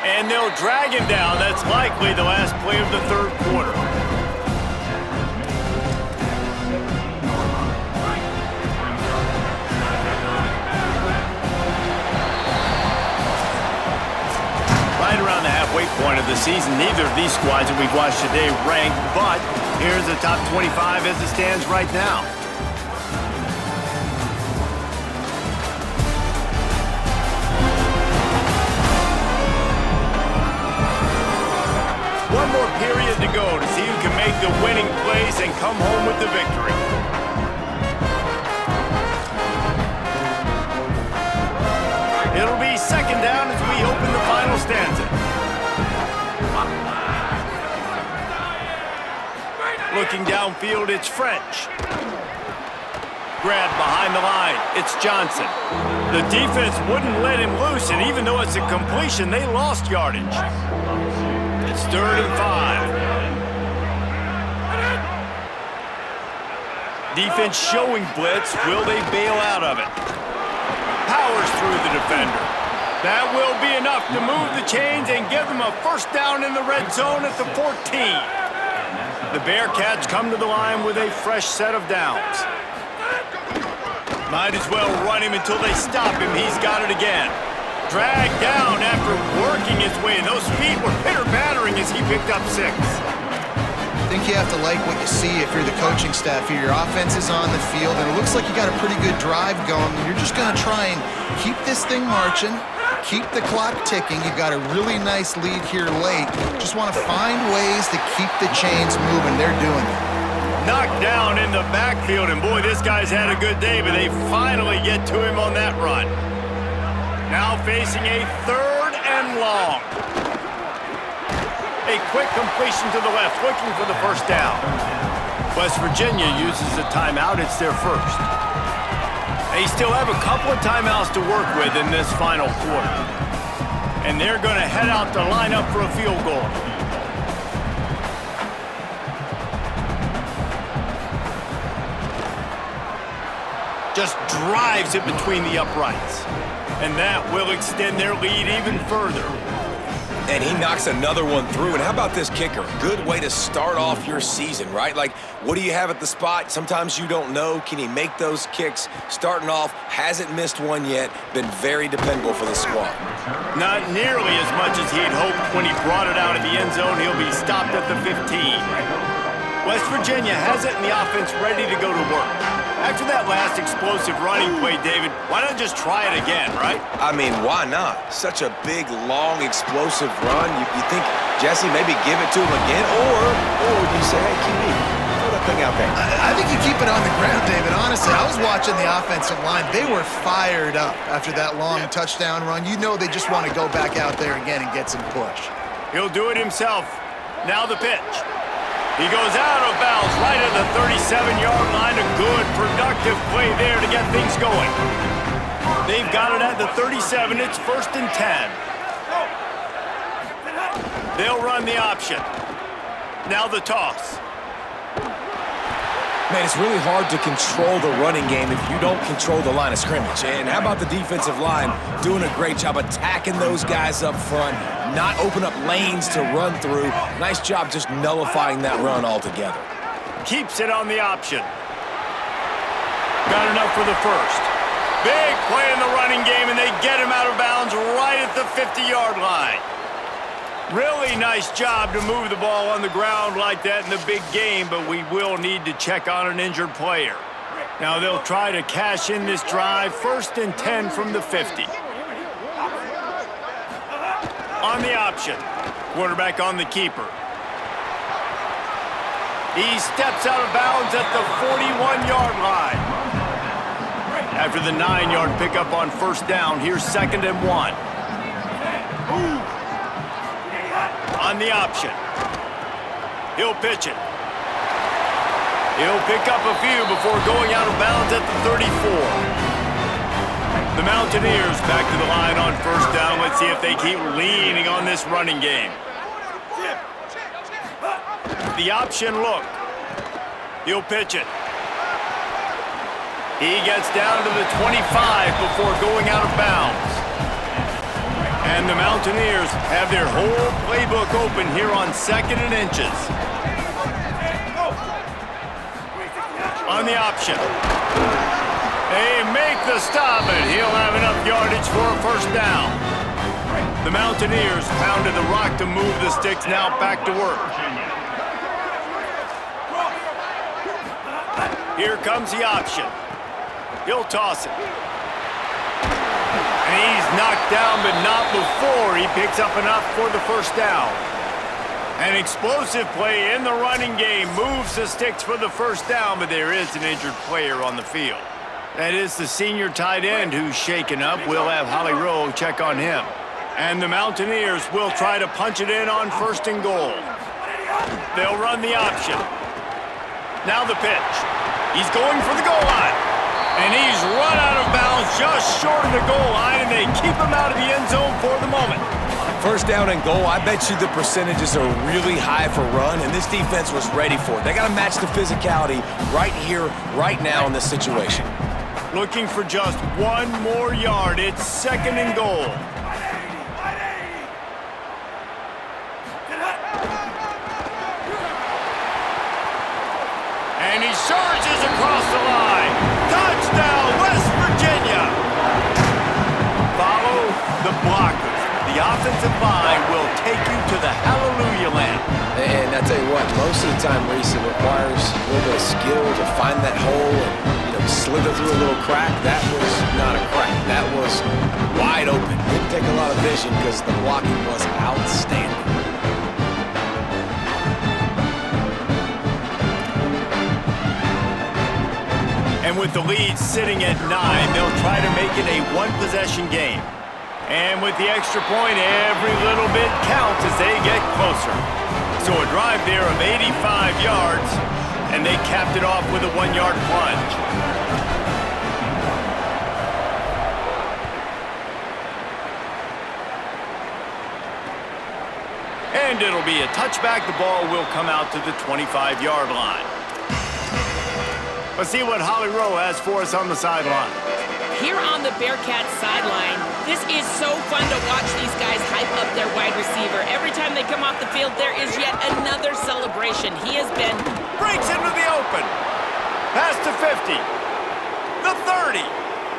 And they'll drag him down. That's likely the last play of the third quarter. Right around the halfway point of the season, neither of these squads that we've watched today rank, but here's the top 25 as it stands right now. One more period to go to see who can make the winning plays and come home with the victory. It'll be second down as we open the final stanza. Looking downfield, it's French. Grabbed behind the line, it's Johnson. The defense wouldn't let him loose, and even though it's a completion, they lost yardage. It's 3rd and 5. Defense showing blitz. Will they bail out of it? Powers through the defender. That will be enough to move the chains and give them a first down in the red zone at the 14. The Bearcats come to the line with a fresh set of downs. Might as well run him until they stop him. He's got it again. Dragged down after working his way. Those feet were pitter-battering as he picked up 6. I think you have to like what you see if you're the coaching staff here. Your offense is on the field, and it looks like you got a pretty good drive going. You're just going to try and keep this thing marching, keep the clock ticking. You've got a really nice lead here late. Just want to find ways to keep the chains moving. They're doing it. Knocked down in the backfield, and boy, this guy's had a good day, but they finally get to him on that run. Now facing a 3rd and long. A quick completion to the left, looking for the first down. West Virginia uses a timeout. It's their first. They still have a couple of timeouts to work with in this final quarter. And they're going to head out to line up for a field goal. Just drives it between the uprights. And that will extend their lead even further. And he knocks another one through. And how about this kicker? Good way to start off your season, right? Like, what do you have at the spot? Sometimes you don't know. Can he make those kicks? Starting off, hasn't missed one yet. Been very dependable for the squad. Not nearly as much as he'd hoped when he brought it out of the end zone. He'll be stopped at the 15. West Virginia has it and the offense ready to go to work. After that last explosive running play, David, why not just try it again, right? I mean, why not? Such a big, long, explosive run. You think, Jesse, maybe give it to him again? Or do you say, hey, QB, throw that thing out there? I think you keep it on the ground, David. Honestly, I was watching the offensive line. They were fired up after that long touchdown run. You know they just want to go back out there again and get some push. He'll do it himself. Now the pitch. He goes out of bounds right at the 37-yard line. A good, productive play there to get things going. They've got it at the 37. It's 1st and 10. They'll run the option. Now the toss. Man, it's really hard to control the running game if you don't control the line of scrimmage. And how about the defensive line doing a great job attacking those guys up front, not open up lanes to run through. Nice job just nullifying that run altogether. Keeps it on the option. Got enough for the first. Big play in the running game, and they get him out of bounds right at the 50-yard line. Really nice job to move the ball on the ground like that in the big game, but we will need to check on an injured player. Now they'll try to cash in this drive. 1st and 10 from the 50. On the option. Quarterback on the keeper. He steps out of bounds at the 41-yard line. After the 9-yard pickup on first down, here's 2nd and 1. On the option. He'll pitch it. He'll pick up a few before going out of bounds at the 34. The Mountaineers back to the line on first down. Let's see if they keep leaning on this running game. The option look. He'll pitch it. He gets down to the 25 before going out of bounds. And the Mountaineers have their whole playbook open here on 2nd and inches. On the option. They make the stop, and he'll have enough yardage for a first down. The Mountaineers pounded the rock to move the sticks, now back to work. Here comes the option. He'll toss it. And he's knocked down, but not before he picks up enough for the first down. An explosive play in the running game moves the sticks for the first down, but there is an injured player on the field. That is the senior tight end who's shaken up. We'll have Holly Rowe check on him. And the Mountaineers will try to punch it in on 1st and goal. They'll run the option. Now the pitch. He's going for the goal line. And he's run out of bounds just short of the goal line, and they keep him out of the end zone for the moment. First down and goal, I bet you the percentages are really high for run, and this defense was ready for it. They got to match the physicality right here, right now in this situation. Looking for just one more yard. It's second and goal. And he charges across the line. Touchdown, West Virginia. Follow the blockers. The offensive line will take you to the hallelujah land. And I tell you what, most of the time, Reese, it requires a little bit of skill to find that hole and slither through a little crack. That was not a crack. That was wide open. Didn't take a lot of vision because the blocking was outstanding. And with the lead sitting at 9, they'll try to make it a one-possession game. And with the extra point, every little bit counts as they get closer. So a drive there of 85 yards, and they capped it off with a 1-yard plunge. And it'll be a touchback. The ball will come out to the 25-yard line. Let's see what Holly Rowe has for us on the sideline. Here on the Bearcats sideline, this is so fun to watch these guys hype up their wide receiver. Every time they come off the field, there is yet another celebration. He has been... Breaks into the open. Pass to 50. The 30.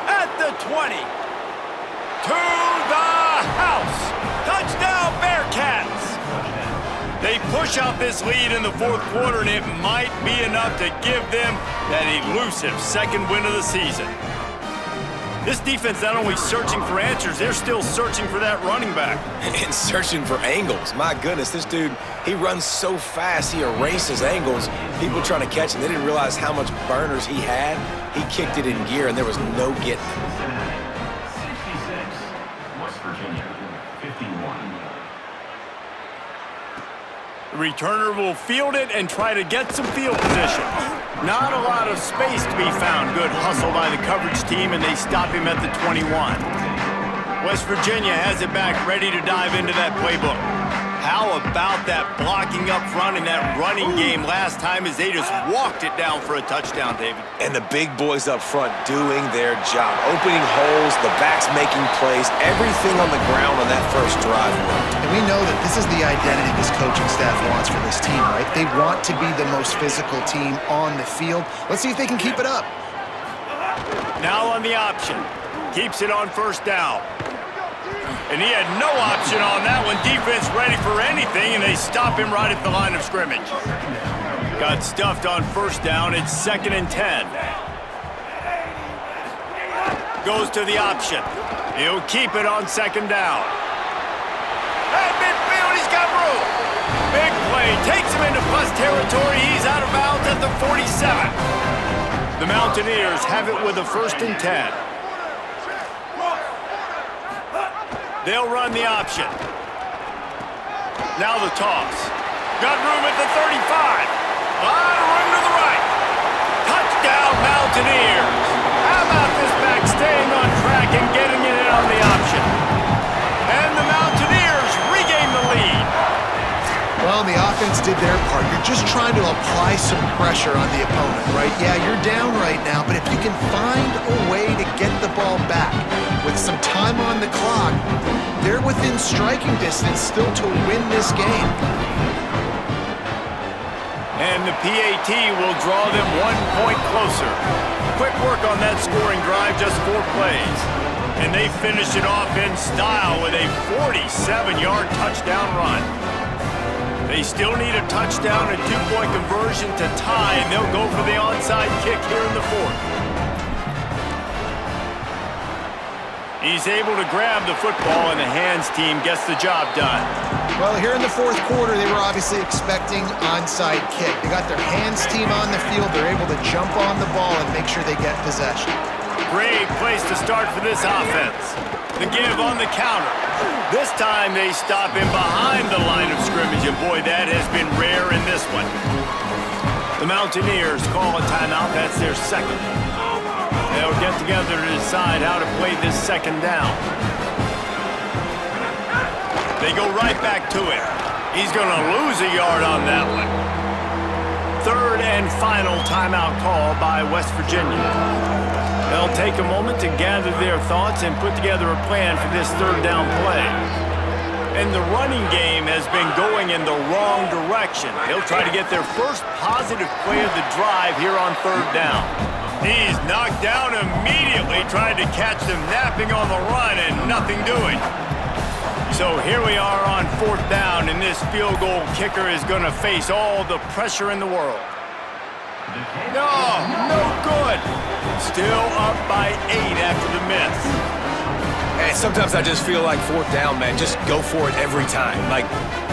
At the 20. To the house. Touchdown, Bearcats. They push out this lead in the fourth quarter, and it might be enough to give them that elusive second win of the season. This defense not only searching for answers, they're still searching for that running back. And searching for angles. My goodness, this dude, he runs so fast, he erases angles. People trying to catch him, they didn't realize how much burners he had. He kicked it in gear, and there was no getting him. 66, West Virginia, 51. The returner will field it and try to get some field position. Not a lot of space to be found. Good hustle by the coverage team, and they stop him at the 21. West Virginia has it back, ready to dive into that playbook. How about that blocking up front in that running game last time as they just walked it down for a touchdown, David? And the big boys up front doing their job. Opening holes, the backs making plays, everything on the ground on that first drive worked. And we know that this is the identity this coaching staff wants for this team, right? They want to be the most physical team on the field. Let's see if they can keep it up. Now on the option. Keeps it on first down. And he had no option on that one. Defense ready for anything, and they stop him right at the line of scrimmage. Got stuffed on first down. It's second and 10. Goes to the option. He'll keep it on second down. At midfield, he's got room. Big play. Takes him into plus territory. He's out of bounds at the 47. The Mountaineers have it with a first and 10. They'll run the option. Now the toss. Got room at the 35. A lot of room to the right. Touchdown, Mountaineers. How about this back staying on track and getting it in on the option? And the Mountaineers regain the lead. Well, the offense did their part. You're just trying to apply some pressure on the opponent, right? Yeah, you're down right now, but if you can find a way to get the ball back with some time on the clock, they're within striking distance still to win this game. And the PAT will draw them 1 point closer. Quick work on that scoring drive, just 4 plays. And they finish it off in style with a 47-yard touchdown run. They still need a touchdown and 2-point conversion to tie, and they'll go for the onside kick here in the fourth. He's able to grab the football, and the hands team gets the job done. Well, here in the fourth quarter, they were obviously expecting onside kick. They got their hands team on the field. They're able to jump on the ball and make sure they get possession. Great place to start for this offense. The give on the counter. This time they stop him behind the line of scrimmage, and boy, that has been rare in this one. The Mountaineers call a timeout. That's their second. They'll get together to decide how to play this second down. They go right back to it. He's going to lose a yard on that one. Third and final timeout call by West Virginia. They'll take a moment to gather their thoughts and put together a plan for this third down play. And the running game has been going in the wrong direction. They'll try to get their first positive play of the drive here on third down. He's knocked down immediately, trying to catch them napping on the run and nothing doing. So here we are on fourth down, and this field goal kicker is going to face all the pressure in the world. No good. Still up by 8 after the miss. And sometimes I just feel like fourth down, man, just go for it every time. Like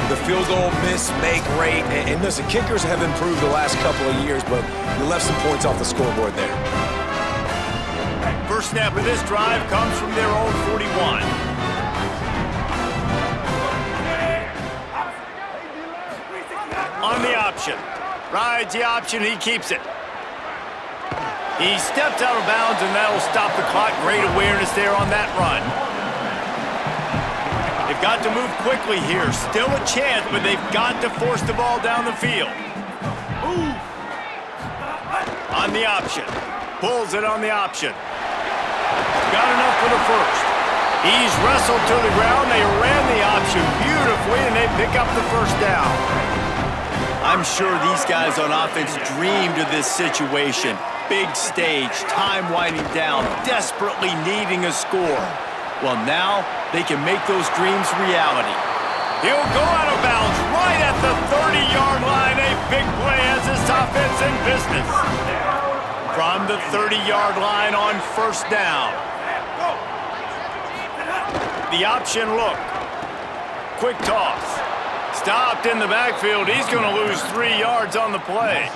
the field goal miss, make rate. And listen, kickers have improved the last couple of years, but you left some points off the scoreboard there. First snap of this drive comes from their own 41. On the option. Rides the option, he keeps it. He stepped out of bounds, and that'll stop the clock. Great awareness there on that run. They've got to move quickly here. Still a chance, but they've got to force the ball down the field. Ooh. On the option. Pulls it on the option. Got enough for the first. He's wrestled to the ground. They ran the option beautifully, and they pick up the first down. I'm sure these guys on offense dreamed of this situation. Big stage, time winding down, desperately needing a score. Well, now they can make those dreams reality. He'll go out of bounds right at the 30-yard line. A big play as this offense in business. From the 30-yard line on first down. The option look. Quick toss. Stopped in the backfield. He's going to lose 3 yards on the play.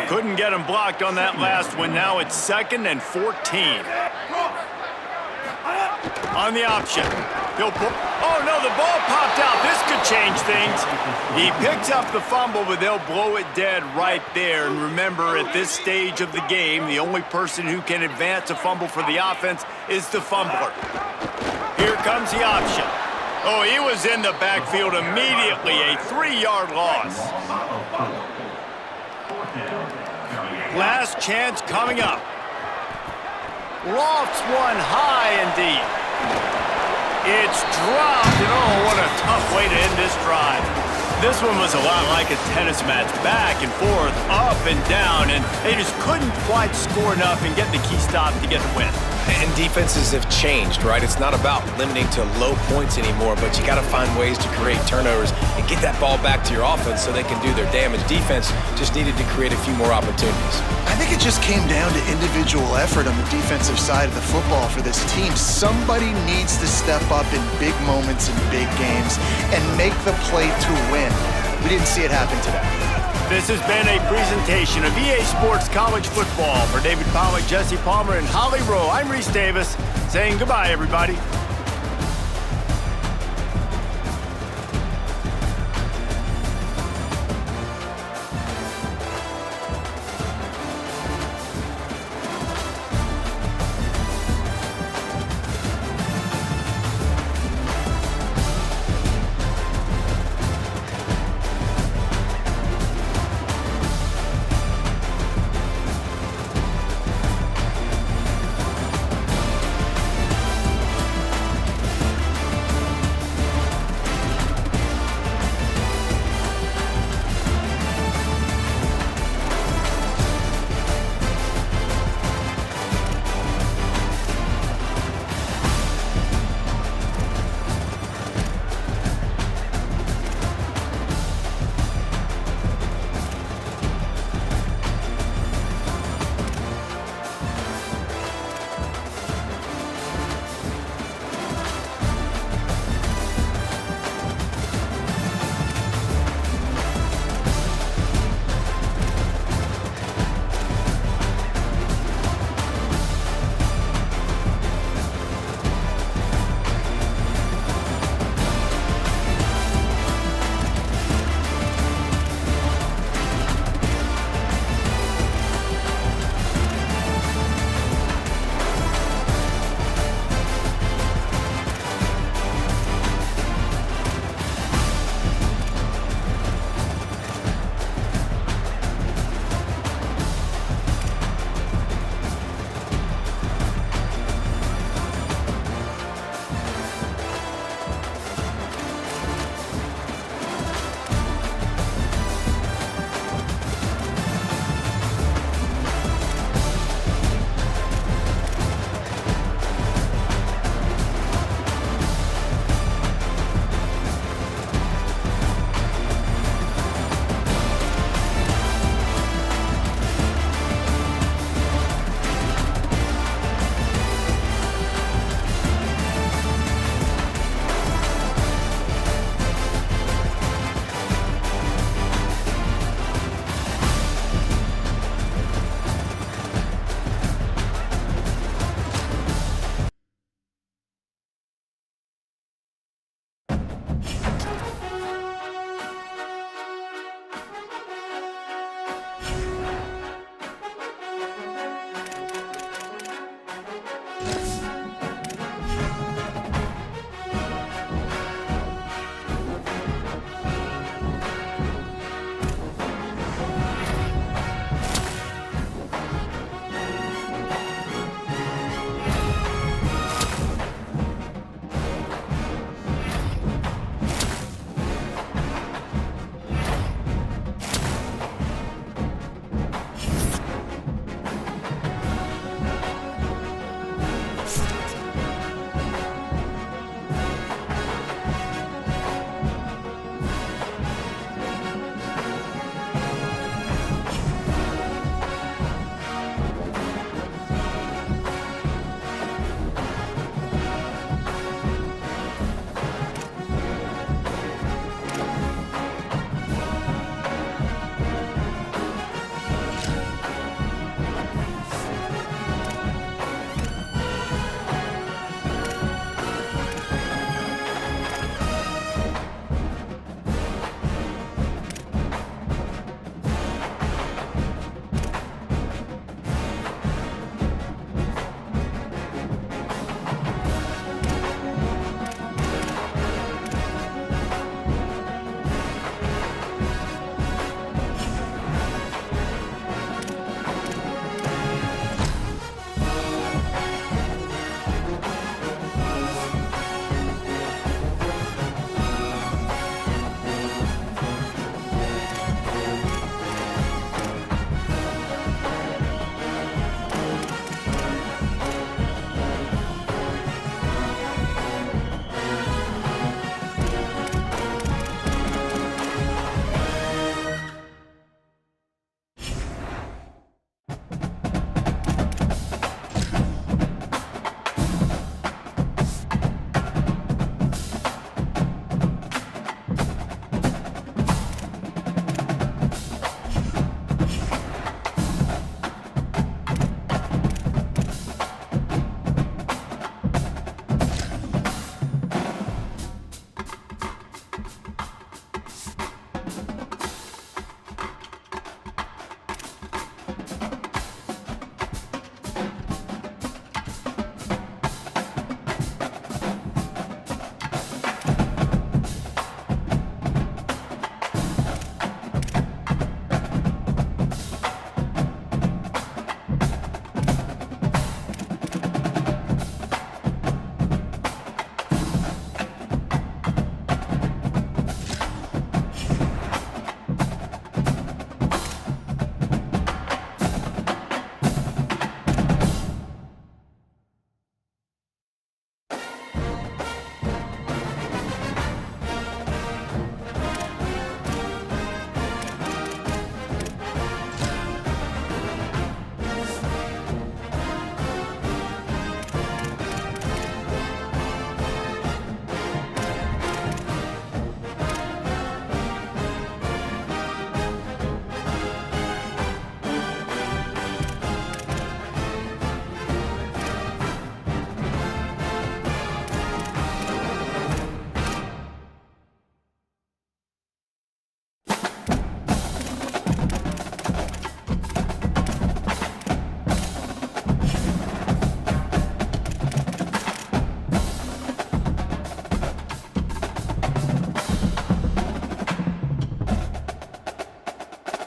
Couldn't get him blocked on that last one. Now it's 2nd and 14. On the option. Oh, no, the ball popped out. This could change things. He picks up the fumble, but they'll blow it dead right there. And remember, at this stage of the game, the only person who can advance a fumble for the offense is the fumbler. Here comes the option. Oh, he was in the backfield immediately. A 3-yard loss. Last chance coming up. Lofts one high and deep. It's dropped, and oh, what a tough way to end this drive. This one was a lot like a tennis match, back and forth, up and down, and they just couldn't quite score enough and get the key stop to get the win. And defenses have changed, right? It's not about limiting to low points anymore, but you got to find ways to create turnovers and get that ball back to your offense so they can do their damage. Defense just needed to create a few more opportunities. I think it just came down to individual effort on the defensive side of the football for this team. Somebody needs to step up in big moments in big games and make the play to win. We didn't see it happen today. This has been a presentation of EA Sports College Football. For David Pollack, Jesse Palmer, and Holly Rowe, I'm Reese Davis saying goodbye, everybody.